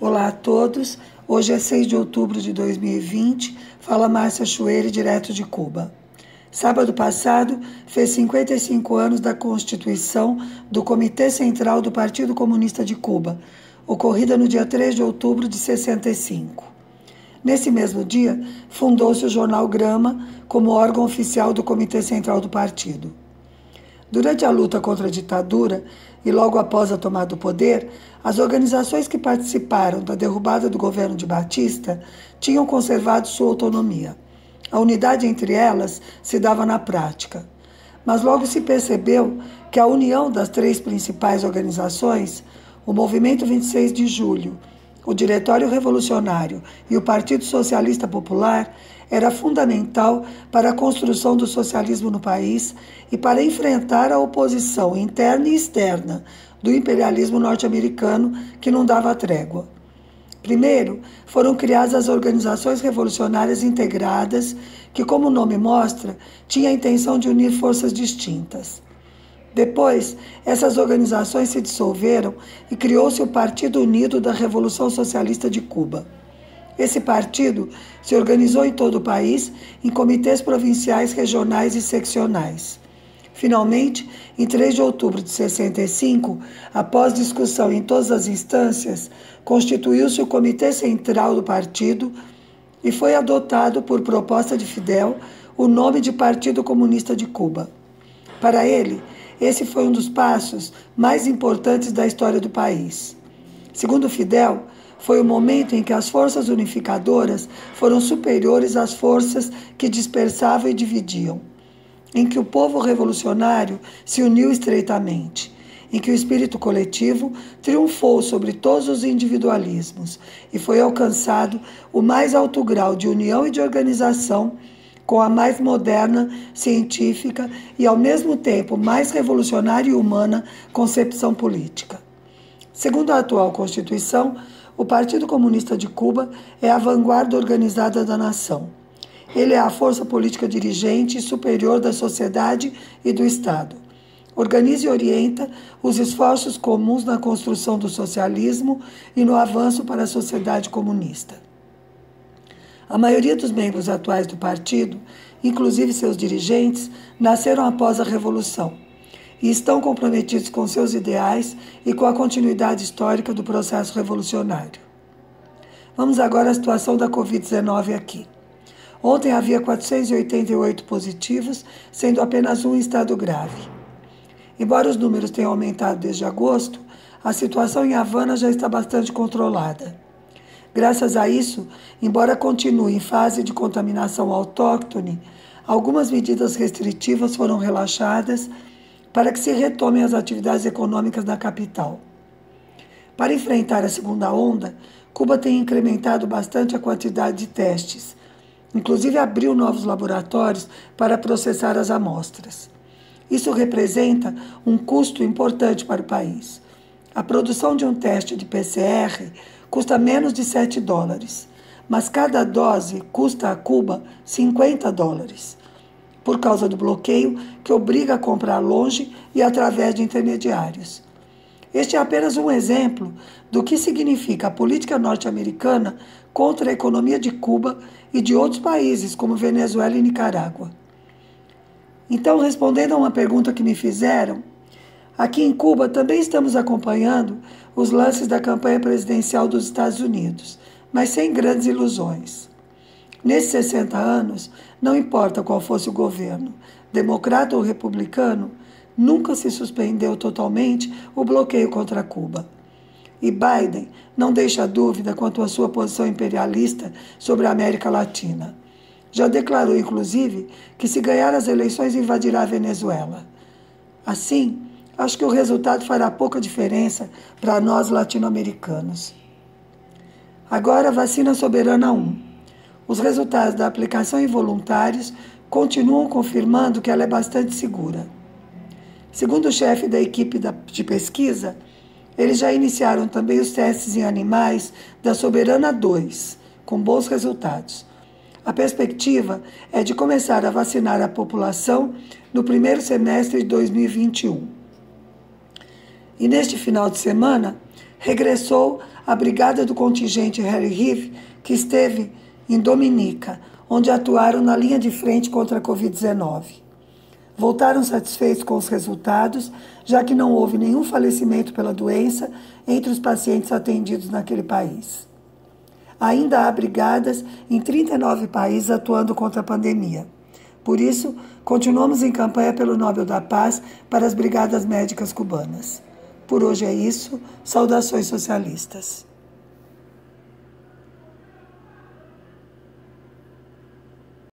Olá a todos, hoje é 6 de outubro de 2020, fala Márcia Chueire, direto de Cuba. Sábado passado, fez 55 anos da constituição do Comitê Central do Partido Comunista de Cuba, ocorrida no dia 3 de outubro de 65. Nesse mesmo dia, fundou-se o jornal Grama como órgão oficial do Comitê Central do Partido. Durante a luta contra a ditadura e logo após a tomada do poder, as organizações que participaram da derrubada do governo de Batista tinham conservado sua autonomia. A unidade entre elas se dava na prática. Mas logo se percebeu que a união das três principais organizações, o Movimento 26 de Julho, o Diretório Revolucionário e o Partido Socialista Popular, era fundamental para a construção do socialismo no país e para enfrentar a oposição interna e externa do imperialismo norte-americano, que não dava trégua. Primeiro, foram criadas as organizações revolucionárias integradas, que, como o nome mostra, tinha a intenção de unir forças distintas. Depois, essas organizações se dissolveram e criou-se o Partido Unido da Revolução Socialista de Cuba. Esse partido se organizou em todo o país em comitês provinciais, regionais e seccionais. Finalmente, em 3 de outubro de 65, após discussão em todas as instâncias, constituiu-se o Comitê Central do Partido e foi adotado, por proposta de Fidel, o nome de Partido Comunista de Cuba. Para ele, esse foi um dos passos mais importantes da história do país. Segundo Fidel, foi o momento em que as forças unificadoras foram superiores às forças que dispersavam e dividiam, em que o povo revolucionário se uniu estreitamente, em que o espírito coletivo triunfou sobre todos os individualismos e foi alcançado o mais alto grau de união e de organização com a mais moderna, científica e, ao mesmo tempo, mais revolucionária e humana concepção política. Segundo a atual Constituição, o Partido Comunista de Cuba é a vanguarda organizada da nação. Ele é a força política dirigente e superior da sociedade e do Estado. Organiza e orienta os esforços comuns na construção do socialismo e no avanço para a sociedade comunista. A maioria dos membros atuais do partido, inclusive seus dirigentes, nasceram após a Revolução e estão comprometidos com seus ideais e com a continuidade histórica do processo revolucionário. Vamos agora à situação da Covid-19 aqui. Ontem havia 488 positivos, sendo apenas um em estado grave. Embora os números tenham aumentado desde agosto, a situação em Havana já está bastante controlada. Graças a isso, embora continue em fase de contaminação autóctone, algumas medidas restritivas foram relaxadas para que se retomem as atividades econômicas na capital. Para enfrentar a segunda onda, Cuba tem incrementado bastante a quantidade de testes, inclusive abriu novos laboratórios para processar as amostras. Isso representa um custo importante para o país. A produção de um teste de PCR custa menos de $7, mas cada dose custa a Cuba $50, por causa do bloqueio que obriga a comprar longe e através de intermediários. Este é apenas um exemplo do que significa a política norte-americana contra a economia de Cuba e de outros países, como Venezuela e Nicarágua. Então, respondendo a uma pergunta que me fizeram, aqui em Cuba também estamos acompanhando os lances da campanha presidencial dos Estados Unidos, mas sem grandes ilusões. Nesses 60 anos, não importa qual fosse o governo, democrata ou republicano, nunca se suspendeu totalmente o bloqueio contra Cuba. E Biden não deixa dúvida quanto à sua posição imperialista sobre a América Latina. Já declarou, inclusive, que se ganhar as eleições invadirá a Venezuela. Assim, acho que o resultado fará pouca diferença para nós latino-americanos. Agora, a vacina Soberana 1. Os resultados da aplicação em voluntários continuam confirmando que ela é bastante segura. Segundo o chefe da equipe de pesquisa, eles já iniciaram também os testes em animais da Soberana 2, com bons resultados. A perspectiva é de começar a vacinar a população no primeiro semestre de 2021. E neste final de semana, regressou a brigada do contingente Harry Reeve, que esteve em Dominica, onde atuaram na linha de frente contra a Covid-19. Voltaram satisfeitos com os resultados, já que não houve nenhum falecimento pela doença entre os pacientes atendidos naquele país. Ainda há brigadas em 39 países atuando contra a pandemia. Por isso, continuamos em campanha pelo Nobel da Paz para as brigadas médicas cubanas. Por hoje é isso. Saudações socialistas.